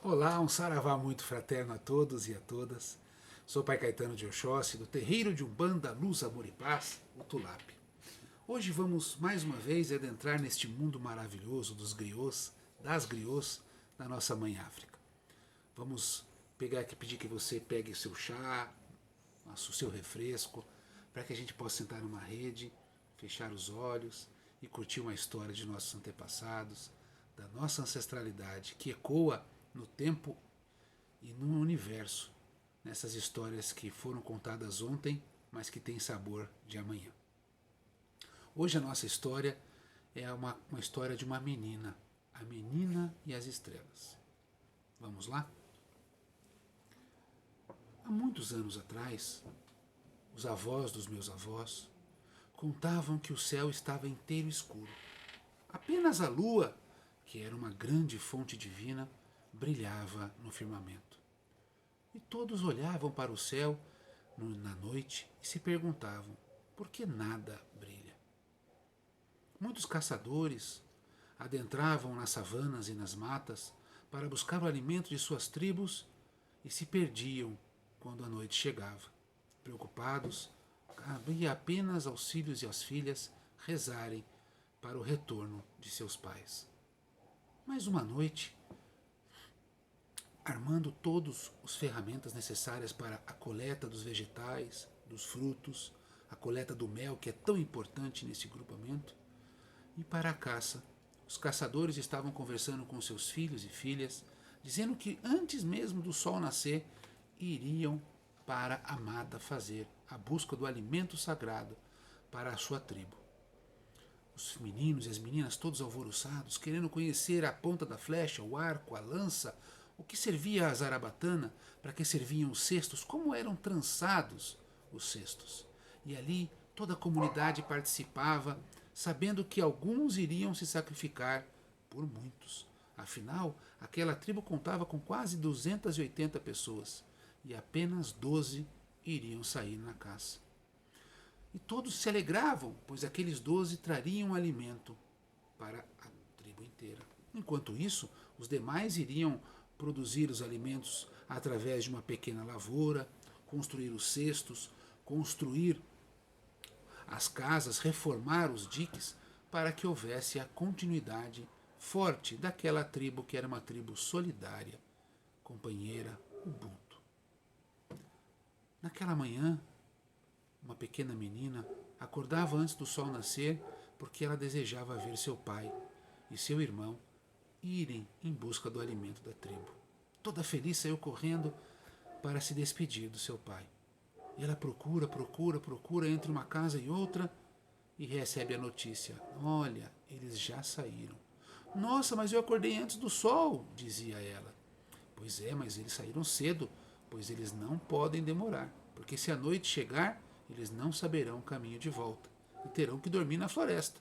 Olá, um saravá muito fraterno a todos e a todas. Sou Pai Caetano de Oxóssi, do terreiro de Umbanda Luz, Amor e Paz, o Tulap. Hoje vamos mais uma vez adentrar neste mundo maravilhoso dos griots, das griots, da nossa mãe África. Vamos pedir que você pegue o seu chá, o seu refresco, para que a gente possa sentar numa rede, fechar os olhos e curtir uma história de nossos antepassados, da nossa ancestralidade, que ecoa no tempo e no universo, nessas histórias que foram contadas ontem, mas que têm sabor de amanhã. Hoje a nossa história é uma história de uma menina, a menina e as estrelas. Vamos lá? Há muitos anos atrás, os avós dos meus avós contavam que o céu estava inteiro escuro. Apenas a lua, que era uma grande fonte divina, brilhava no firmamento. E todos olhavam para o céu na noite e se perguntavam por que nada brilha. Muitos caçadores adentravam nas savanas e nas matas para buscar o alimento de suas tribos e se perdiam quando a noite chegava. Preocupados, cabia apenas aos filhos e às filhas rezarem para o retorno de seus pais. Mas uma noite, armando todas as ferramentas necessárias para a coleta dos vegetais, dos frutos, a coleta do mel, que é tão importante nesse grupamento, e para a caça. Os caçadores estavam conversando com seus filhos e filhas, dizendo que antes mesmo do sol nascer, iriam para a mata fazer a busca do alimento sagrado para a sua tribo. Os meninos e as meninas todos alvoroçados, querendo conhecer a ponta da flecha, o arco, a lança, o que servia a zarabatana, para que serviam os cestos, como eram trançados os cestos. E ali toda a comunidade participava, sabendo que alguns iriam se sacrificar por muitos. Afinal, aquela tribo contava com quase 280 pessoas e apenas 12 iriam sair na caça. E todos se alegravam, pois aqueles 12 trariam alimento para a tribo inteira. Enquanto isso, os demais iriam produzir os alimentos através de uma pequena lavoura, construir os cestos, construir as casas, reformar os diques, para que houvesse a continuidade forte daquela tribo que era uma tribo solidária, companheira, Ubuntu. Naquela manhã, uma pequena menina acordava antes do sol nascer porque ela desejava ver seu pai e seu irmão irem em busca do alimento da tribo. Toda feliz saiu correndo para se despedir do seu pai. E ela procura entre uma casa e outra e recebe a notícia: olha, eles já saíram. Nossa, mas eu acordei antes do sol, dizia ela. Pois é, mas eles saíram cedo, pois eles não podem demorar, porque se a noite chegar, eles não saberão o caminho de volta e terão que dormir na floresta.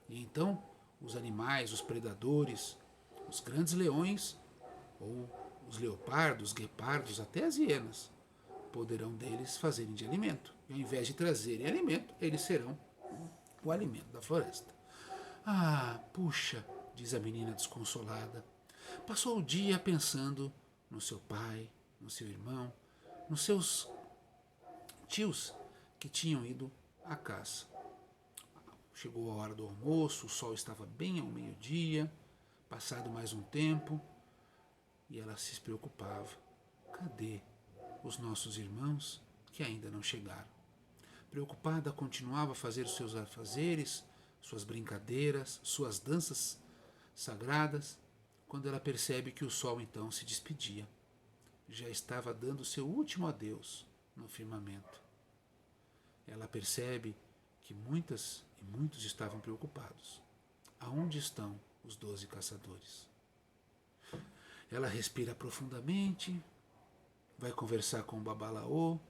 E então os animais, os predadores, os grandes leões, ou os leopardos, guepardos, até as hienas, poderão deles fazerem de alimento. E ao invés de trazerem alimento, eles serão o alimento da floresta. Ah, puxa, diz a menina desconsolada. Passou o dia pensando no seu pai, no seu irmão, nos seus tios que tinham ido à caça. Chegou a hora do almoço, o sol estava bem ao meio-dia, passado mais um tempo, e ela se preocupava. Cadê os nossos irmãos que ainda não chegaram? Preocupada, continuava a fazer os seus afazeres, suas brincadeiras, suas danças sagradas, quando ela percebe que o sol então se despedia. Já estava dando seu último adeus no firmamento. Ela percebe que muitas e muitos estavam preocupados. Aonde estão os 12 caçadores? Ela respira profundamente, vai conversar com o Babalaô,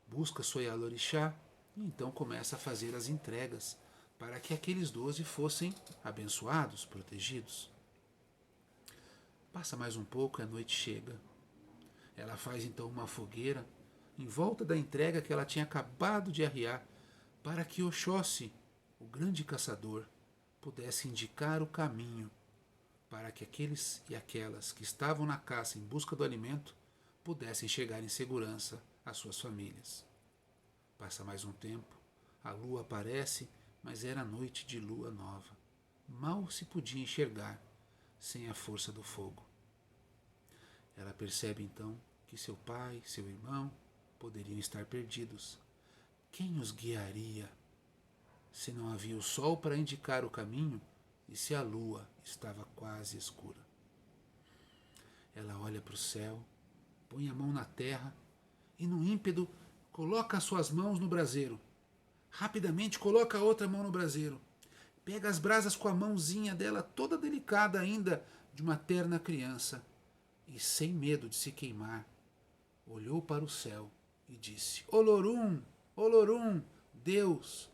busca Soyalorixá e então começa a fazer as entregas para que aqueles 12 fossem abençoados, protegidos. Passa mais um pouco e a noite chega. Ela faz então uma fogueira em volta da entrega que ela tinha acabado de arriar, para que Oxóssi, o grande caçador, pudesse indicar o caminho para que aqueles e aquelas que estavam na caça em busca do alimento pudessem chegar em segurança às suas famílias. Passa mais um tempo, a lua aparece, mas era noite de lua nova. Mal se podia enxergar sem a força do fogo. Ela percebe então que seu pai, seu irmão, poderiam estar perdidos. Quem os guiaria se não havia o sol para indicar o caminho e se a lua estava quase escura? Ela olha para o céu, põe a mão na terra e, no ímpeto, coloca as suas mãos no braseiro. Rapidamente coloca a outra mão no braseiro. Pega as brasas com a mãozinha dela, toda delicada ainda, de uma terna criança, e, sem medo de se queimar, olhou para o céu e disse: Olorum, Olorum, Deus,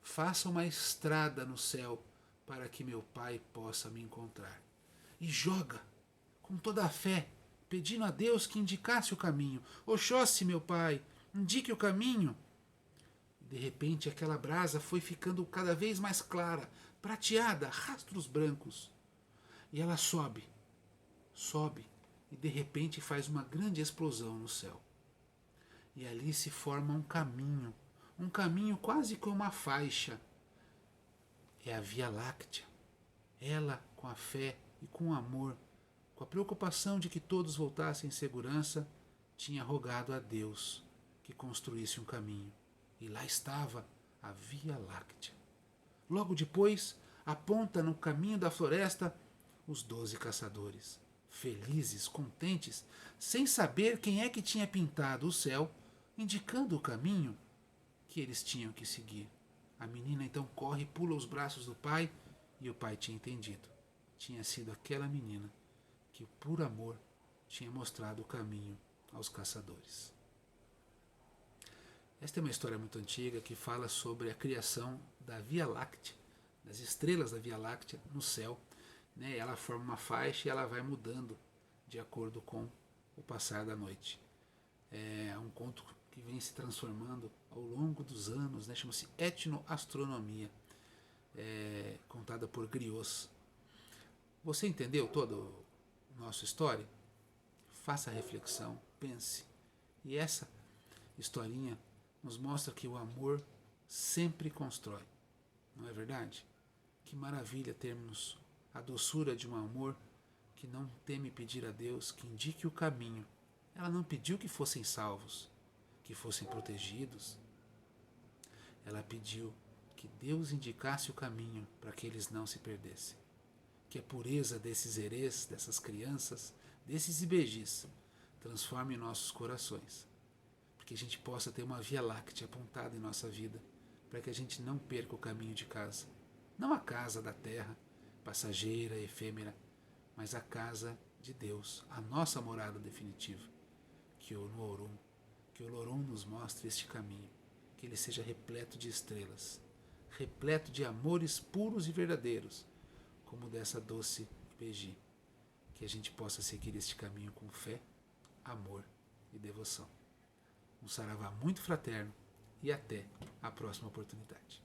faça uma estrada no céu para que meu pai possa me encontrar. E joga, com toda a fé, pedindo a Deus que indicasse o caminho. Oxóssi, meu pai, indique o caminho. De repente, aquela brasa foi ficando cada vez mais clara, prateada, rastros brancos. E ela sobe, e de repente faz uma grande explosão no céu. E ali se forma um caminho quase como uma faixa. É a Via Láctea. Ela, com a fé e com o amor, com a preocupação de que todos voltassem em segurança, tinha rogado a Deus que construísse um caminho. E lá estava a Via Láctea. Logo depois, aponta no caminho da floresta os 12 caçadores, felizes, contentes, sem saber quem é que tinha pintado o céu, indicando o caminho que eles tinham que seguir. A menina então corre e pula os braços do pai, e o pai tinha entendido. Tinha sido aquela menina que, por amor, tinha mostrado o caminho aos caçadores. Esta é uma história muito antiga que fala sobre a criação da Via Láctea, das estrelas da Via Láctea no céu. Ela forma uma faixa e ela vai mudando de acordo com o passar da noite. É um conto que vem se transformando ao longo dos anos, chama-se Etnoastronomia, contada por Griot. Você entendeu toda a nossa história? Faça a reflexão, pense. E essa historinha nos mostra que o amor sempre constrói, não é verdade? Que maravilha termos a doçura de um amor que não teme pedir a Deus que indique o caminho. Ela não pediu que fossem salvos, que fossem protegidos. Ela pediu que Deus indicasse o caminho para que eles não se perdessem. Que a pureza desses herês, dessas crianças, desses ibejis, transforme nossos corações. Que a gente possa ter uma Via Láctea apontada em nossa vida, para que a gente não perca o caminho de casa. Não a casa da terra, passageira, efêmera, mas a casa de Deus, a nossa morada definitiva. Que o Olorum nos mostre este caminho, que ele seja repleto de estrelas, repleto de amores puros e verdadeiros, como dessa doce Ibeji. Que a gente possa seguir este caminho com fé, amor e devoção. Um saravá muito fraterno e até a próxima oportunidade.